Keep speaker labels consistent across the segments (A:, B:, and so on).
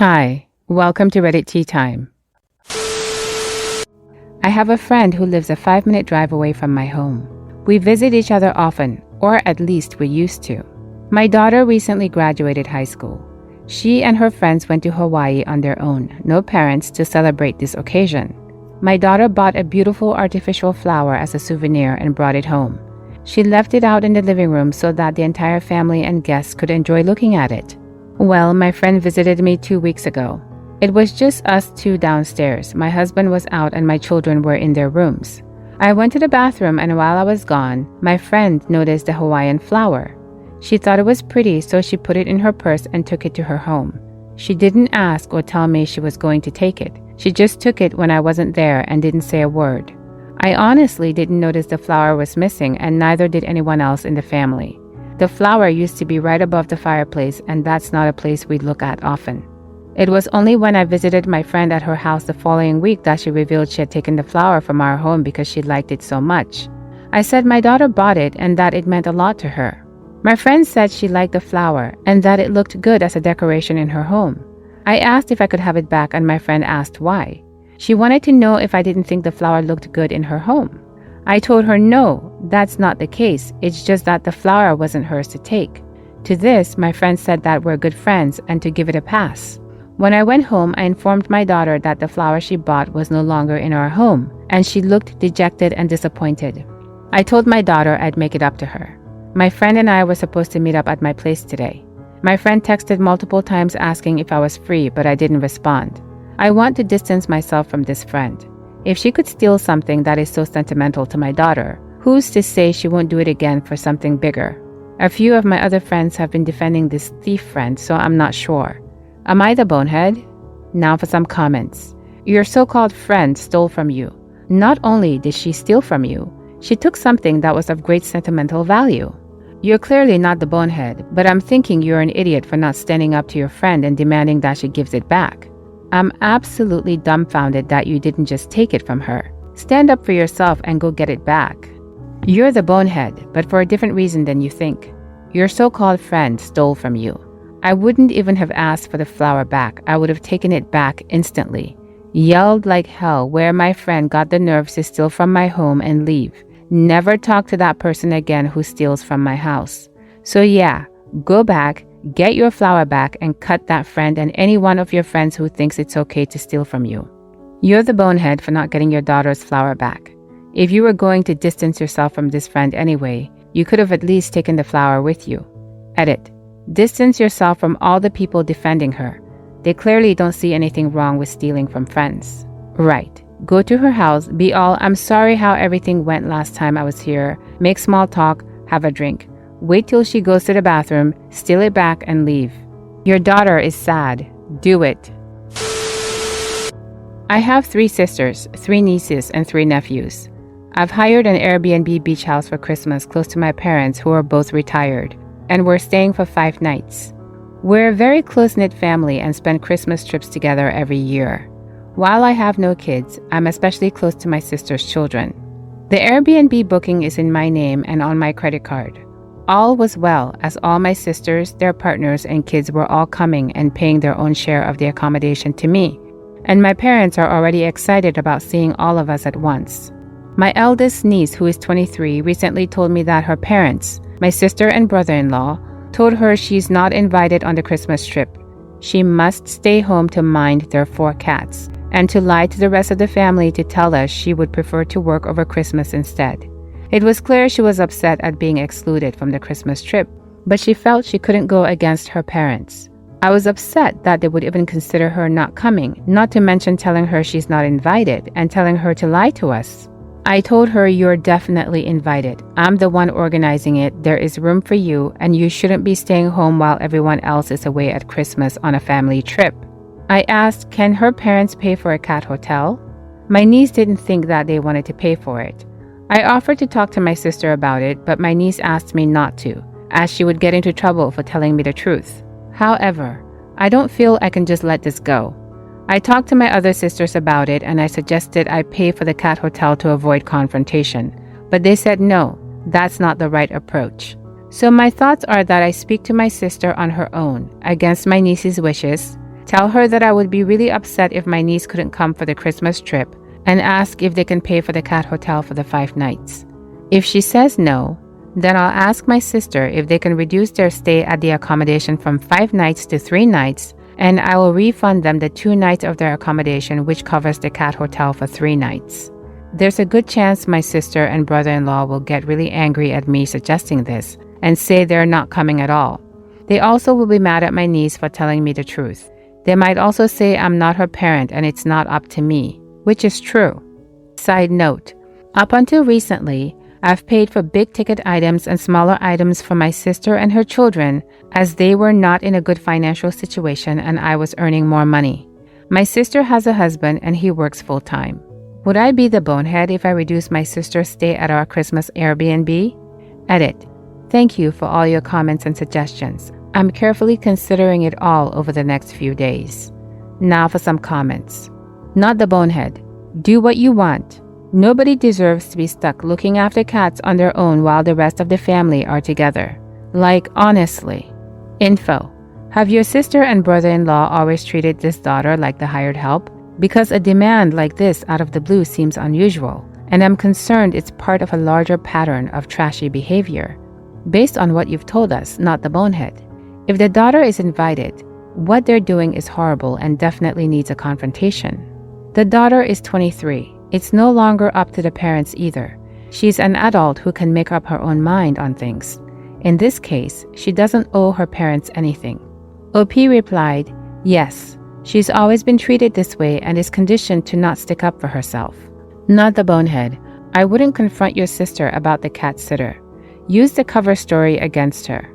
A: Hi, welcome to Reddit Tea Time. I have a friend who lives a 5-minute drive away from my home. We visit each other often, or at least we used to. My daughter recently graduated high school. She and her friends went to Hawaii on their own, no parents, to celebrate this occasion. My daughter bought a beautiful artificial flower as a souvenir and brought it home. She left it out in the living room so that the entire family and guests could enjoy looking at it. Well, my friend visited me 2 weeks ago. It was just us two downstairs. My husband was out and my children were in their rooms. I went to the bathroom, and while I was gone, my friend noticed the Hawaiian flower. She thought it was pretty, so she put it in her purse and took it to her home. She didn't ask or tell me she was going to take it. She just took it when I wasn't there and didn't say a word. I honestly didn't notice the flower was missing, and neither did anyone else in the family. The flower used to be right above the fireplace, and that's not a place we look at often. It was only when I visited my friend at her house the following week that she revealed she had taken the flower from our home because she liked it so much. I said my daughter bought it and that it meant a lot to her. My friend said she liked the flower and that it looked good as a decoration in her home. I asked if I could have it back, and my friend asked why. She wanted to know if I didn't think the flower looked good in her home. I told her no, that's not the case. It's just that the flower wasn't hers to take. To this, my friend said that we're good friends and to give it a pass. When I went home, I informed my daughter that the flower she bought was no longer in our home, and she looked dejected and disappointed. I told my daughter I'd make it up to her. My friend and I were supposed to meet up at my place today. My friend texted multiple times asking if I was free, but I didn't respond. I want to distance myself from this friend. If she could steal something that is so sentimental to my daughter, who's to say she won't do it again for something bigger? A few of my other friends have been defending this thief friend, so I'm not sure. Am I the bonehead? Now for some comments. Your so-called friend stole from you. Not only did she steal from you, she took something that was of great sentimental value. You're clearly not the bonehead, but I'm thinking you're an idiot for not standing up to your friend and demanding that she gives it back. I'm absolutely dumbfounded that you didn't just take it from her. Stand up for yourself and go get it back. You're the bonehead, but for a different reason than you think. Your so-called friend stole from you. I wouldn't even have asked for the flower back. I would have taken it back instantly. Yelled like hell where my friend got the nerves to steal from my home and leave. Never talk to that person again who steals from my house. So yeah, go back, get your flower back, and cut that friend and any one of your friends who thinks it's okay to steal from you. You're the bonehead for not getting your daughter's flower back. If you were going to distance yourself from this friend anyway, you could have at least taken the flower with you. Edit. Distance yourself from all the people defending her. They clearly don't see anything wrong with stealing from friends. Right. Go to her house, be all, I'm sorry how everything went last time I was here, make small talk, have a drink. Wait till she goes to the bathroom, steal it back, and leave. Your daughter is sad. Do it. I have 3 sisters, 3 nieces, and 3 nephews. I've hired an Airbnb beach house for Christmas close to my parents who are both retired, and we're staying for 5 nights. We're a very close-knit family and spend Christmas trips together every year. While I have no kids, I'm especially close to my sister's children. The Airbnb booking is in my name and on my credit card. All was well, as all my sisters, their partners, and kids were all coming and paying their own share of the accommodation to me. And my parents are already excited about seeing all of us at once. My eldest niece, who is 23, recently told me that her parents, my sister and brother-in-law, told her she's not invited on the Christmas trip. She must stay home to mind their 4 cats, and to lie to the rest of the family to tell us she would prefer to work over Christmas instead. It was clear she was upset at being excluded from the Christmas trip, but she felt she couldn't go against her parents. I was upset that they would even consider her not coming, not to mention telling her she's not invited and telling her to lie to us. I told her, you're definitely invited. I'm the one organizing it. There is room for you, and you shouldn't be staying home while everyone else is away at Christmas on a family trip. I asked, can her parents pay for a cat hotel? My niece didn't think that they wanted to pay for it. I offered to talk to my sister about it, but my niece asked me not to, as she would get into trouble for telling me the truth. However, I don't feel I can just let this go. I talked to my other sisters about it, and I suggested I pay for the cat hotel to avoid confrontation, but they said no, that's not the right approach. So my thoughts are that I speak to my sister on her own, against my niece's wishes, Tell her that I would be really upset if my niece couldn't come for the Christmas trip and ask if they can pay for the cat hotel for the 5 nights. If she says no, then I'll ask my sister if they can reduce their stay at the accommodation from 5 nights to 3 nights, and I will refund them the 2 nights of their accommodation, which covers the cat hotel for 3 nights. There's a good chance my sister and brother-in-law will get really angry at me suggesting this and say they're not coming at all. They also will be mad at my niece for telling me the truth. They might also say I'm not her parent and it's not up to me, which is true. Side note, up until recently, I've paid for big-ticket items and smaller items for my sister and her children as they were not in a good financial situation and I was earning more money. My sister has a husband and he works full-time. Would I be the bonehead if I reduced my sister's stay at our Christmas Airbnb? Edit. Thank you for all your comments and suggestions. I'm carefully considering it all over the next few days. Now for some comments. Not the bonehead. Do what you want. Nobody deserves to be stuck looking after cats on their own while the rest of the family are together. Like, honestly. Info. Have your sister and brother-in-law always treated this daughter like the hired help? Because a demand like this out of the blue seems unusual, and I'm concerned it's part of a larger pattern of trashy behavior. Based on what you've told us, not the bonehead. If the daughter is invited, what they're doing is horrible and definitely needs a confrontation. The daughter is 23. It's no longer up to the parents either. She's an adult who can make up her own mind on things. In this case, she doesn't owe her parents anything. OP replied, yes, she's always been treated this way and is conditioned to not stick up for herself. Not the bonehead. I wouldn't confront your sister about the cat sitter. Use the cover story against her.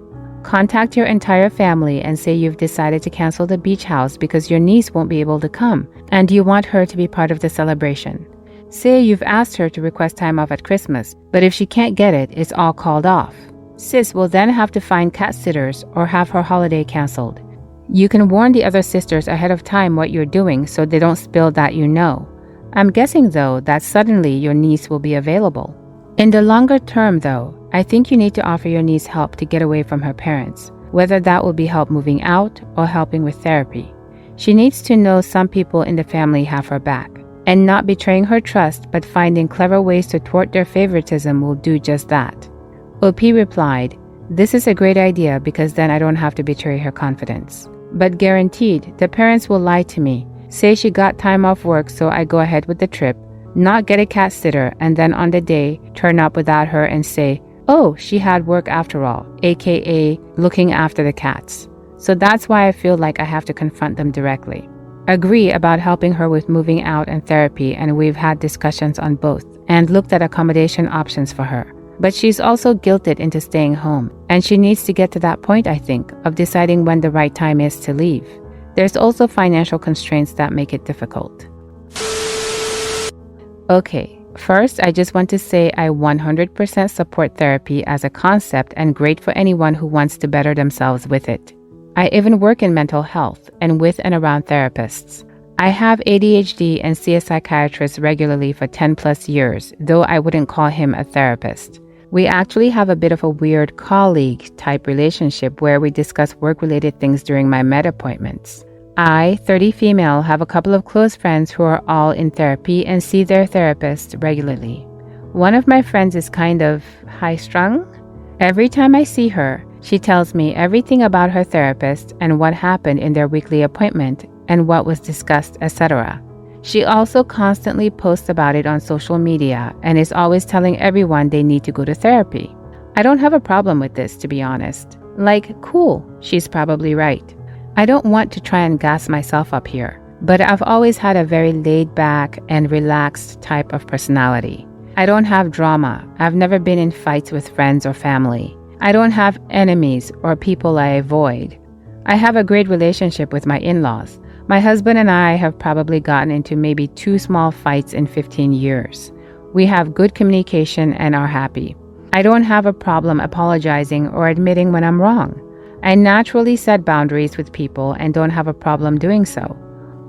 A: Contact your entire family and say you've decided to cancel the beach house because your niece won't be able to come and you want her to be part of the celebration. Say you've asked her to request time off at Christmas, but if she can't get it, it's all called off. Sis will then have to find cat sitters or have her holiday canceled. You can warn the other sisters ahead of time what you're doing so they don't spill that you know. I'm guessing, though, that suddenly your niece will be available. In the longer term, though, I think you need to offer your niece help to get away from her parents, whether that will be help moving out or helping with therapy. She needs to know some people in the family have her back. And not betraying her trust, but finding clever ways to thwart their favoritism will do just that. OP replied, this is a great idea because then I don't have to betray her confidence. But guaranteed, the parents will lie to me, say she got time off work so I go ahead with the trip, not get a cat sitter, and then on the day, turn up without her and say, oh, she had work after all, aka looking after the cats. So that's why I feel like I have to confront them directly. Agree about helping her with moving out and therapy, and we've had discussions on both and looked at accommodation options for her. But she's also guilted into staying home, and she needs to get to that point, I think, of deciding when the right time is to leave. There's also financial constraints that make it difficult. Okay, first, I just want to say I 100% support therapy as a concept and great for anyone who wants to better themselves with it. I even work in mental health and with and around therapists. I have ADHD and see a psychiatrist regularly for 10 plus years, though I wouldn't call him a therapist. We actually have a bit of a weird colleague-type relationship where we discuss work-related things during my med appointments. I, 30 female, have a couple of close friends who are all in therapy and see their therapist regularly. One of my friends is kind of high-strung. Every time I see her, she tells me everything about her therapist and what happened in their weekly appointment and what was discussed, etc. She also constantly posts about it on social media and is always telling everyone they need to go to therapy. I don't have a problem with this, to be honest. Like, cool, she's probably right. I don't want to try and gas myself up here, but I've always had a very laid-back and relaxed type of personality. I don't have drama. I've never been in fights with friends or family. I don't have enemies or people I avoid. I have a great relationship with my in-laws. My husband and I have probably gotten into maybe 2 small fights in 15 years. We have good communication and are happy. I don't have a problem apologizing or admitting when I'm wrong. I naturally set boundaries with people and don't have a problem doing so.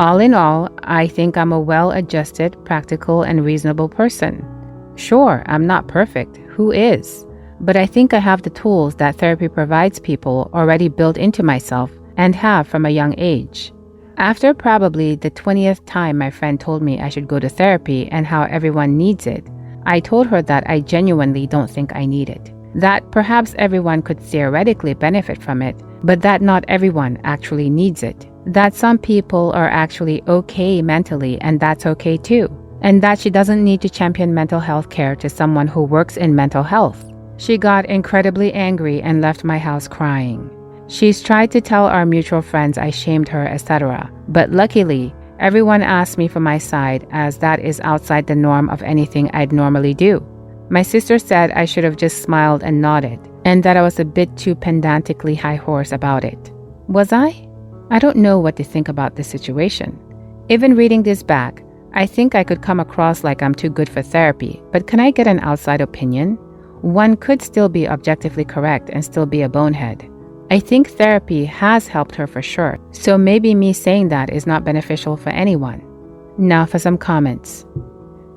A: All in all, I think I'm a well-adjusted, practical, and reasonable person. Sure, I'm not perfect. Who is? But I think I have the tools that therapy provides people already built into myself and have from a young age. After probably the 20th time my friend told me I should go to therapy and how everyone needs it, I told her that I genuinely don't think I need it. That perhaps everyone could theoretically benefit from it, but that not everyone actually needs it. That some people are actually okay mentally, and that's okay too. And that she doesn't need to champion mental health care to someone who works in mental health. She got incredibly angry and left my house crying. She's tried to tell our mutual friends I shamed her, etc. But luckily, everyone asked me for my side, as that is outside the norm of anything I'd normally do. My sister said I should have just smiled and nodded, and that I was a bit too pedantically high horse about it. Was I? I don't know what to think about this situation. Even reading this back, I think I could come across like I'm too good for therapy, but can I get an outside opinion? One could still be objectively correct and still be a bonehead. I think therapy has helped her for sure, so maybe me saying that is not beneficial for anyone. Now for some comments.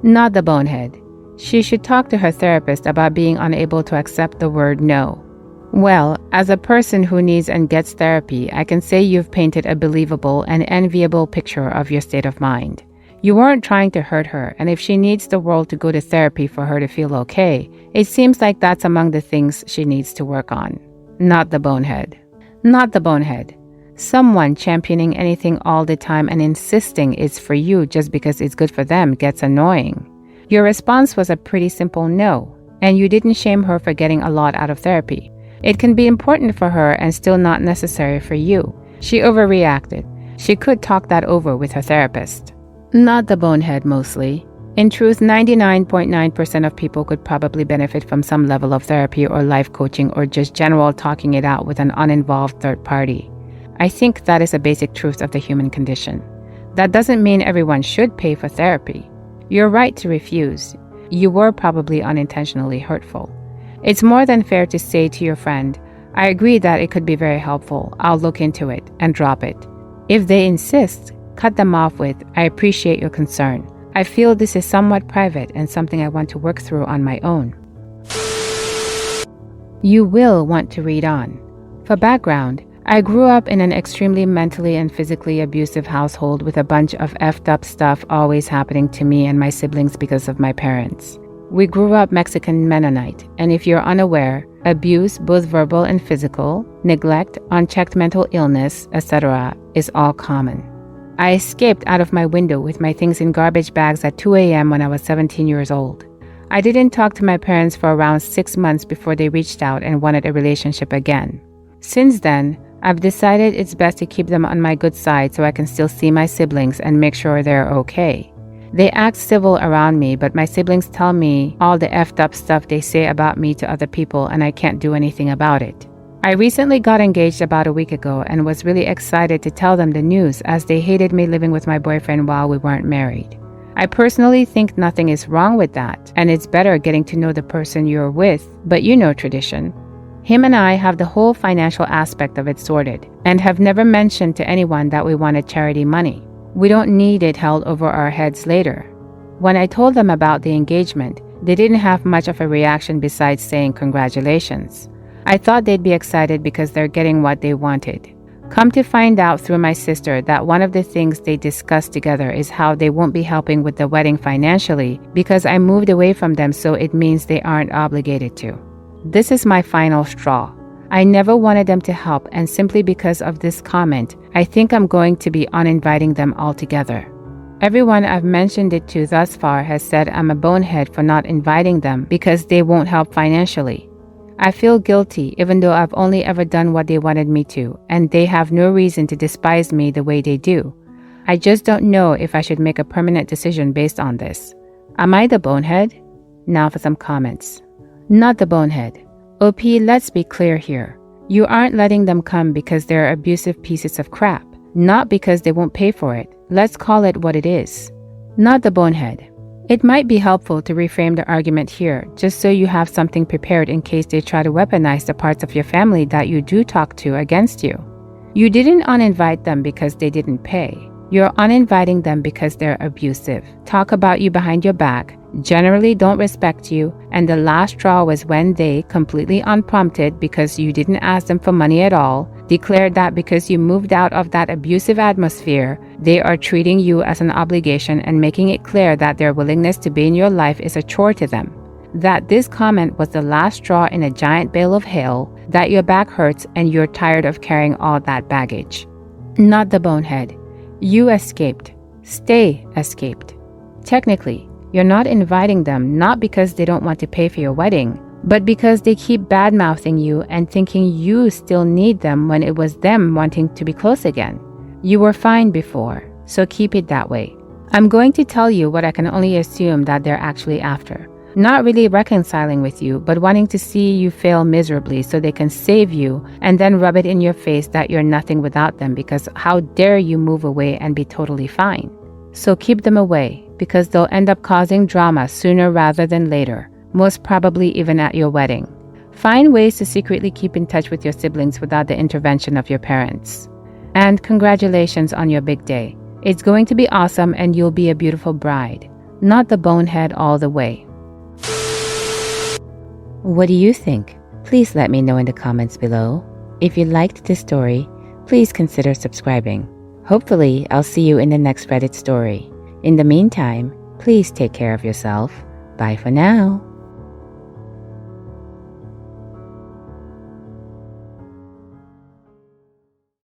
A: Not the bonehead. She should talk to her therapist about being unable to accept the word no. Well, as a person who needs and gets therapy, I can say you've painted a believable and enviable picture of your state of mind. You weren't trying to hurt her, and if she needs the world to go to therapy for her to feel okay, it seems like that's among the things she needs to work on. Not the bonehead. Not the bonehead. Someone championing anything all the time and insisting it's for you just because it's good for them gets annoying. Your response was a pretty simple no, and you didn't shame her for getting a lot out of therapy. It can be important for her and still not necessary for you. She overreacted. She could talk that over with her therapist. Not the bonehead mostly. In truth, 99.9% of people could probably benefit from some level of therapy or life coaching or just general talking it out with an uninvolved third party. I think that is a basic truth of the human condition. That doesn't mean everyone should pay for therapy. You're right to refuse. You were probably unintentionally hurtful. It's more than fair to say to your friend, I agree that it could be very helpful, I'll look into it, and drop it. If they insist, cut them off with, I appreciate your concern. I feel this is somewhat private and something I want to work through on my own. You will want to read on. For background, I grew up in an extremely mentally and physically abusive household with a bunch of effed up stuff always happening to me and my siblings because of my parents. We grew up Mexican Mennonite, and if you're unaware, abuse, both verbal and physical, neglect, unchecked mental illness, etc., is all common. I escaped out of my window with my things in garbage bags at 2 a.m. when I was 17 years old. I didn't talk to my parents for around 6 months before they reached out and wanted a relationship again. Since then, I've decided it's best to keep them on my good side so I can still see my siblings and make sure they're okay. They act civil around me, but my siblings tell me all the effed up stuff they say about me to other people, and I can't do anything about it. I recently got engaged about a week ago and was really excited to tell them the news, as they hated me living with my boyfriend while we weren't married. I personally think nothing is wrong with that, and it's better getting to know the person you're with, but you know tradition. Him and I have the whole financial aspect of it sorted, and have never mentioned to anyone that we wanted charity money. We don't need it held over our heads later. When I told them about the engagement, they didn't have much of a reaction besides saying congratulations. I thought they'd be excited because they're getting what they wanted. Come to find out through my sister that one of the things they discussed together is how they won't be helping with the wedding financially because I moved away from them, so it means they aren't obligated to. This is my final straw. I never wanted them to help, and simply because of this comment, I think I'm going to be uninviting them altogether. Everyone I've mentioned it to thus far has said I'm a bonehead for not inviting them because they won't help financially. I feel guilty even though I've only ever done what they wanted me to, and they have no reason to despise me the way they do. I just don't know if I should make a permanent decision based on this. Am I the bonehead? Now for some comments. Not the bonehead. OP, let's be clear here. You aren't letting them come because they're abusive pieces of crap, not because they won't pay for it. Let's call it what it is. Not the bonehead. It might be helpful to reframe the argument here, just so you have something prepared in case they try to weaponize the parts of your family that you do talk to against you. You didn't uninvite them because they didn't pay. You're uninviting them because they're abusive, talk about you behind your back, generally don't respect you, and the last straw was when they, completely unprompted because you didn't ask them for money at all, declared that because you moved out of that abusive atmosphere, they are treating you as an obligation and making it clear that their willingness to be in your life is a chore to them. That this comment was the last straw in a giant bale of hail, that your back hurts and you're tired of carrying all that baggage. Not the bonehead. You escaped. Stay escaped. Technically, you're not inviting them not because they don't want to pay for your wedding, but because they keep bad-mouthing you and thinking you still need them when it was them wanting to be close again. You were fine before, so keep it that way. I'm going to tell you what I can only assume that they're actually after. Not really reconciling with you, but wanting to see you fail miserably so they can save you and then rub it in your face that you're nothing without them because how dare you move away and be totally fine. So keep them away because they'll end up causing drama sooner rather than later, most probably even at your wedding. Find ways to secretly keep in touch with your siblings without the intervention of your parents. And congratulations on your big day. It's going to be awesome and you'll be a beautiful bride. Not the bonehead all the way. What do you think? Please let me know in the comments below. If you liked this story, please consider subscribing. Hopefully, I'll see you in the next Reddit story. In the meantime, please take care of yourself. Bye for now.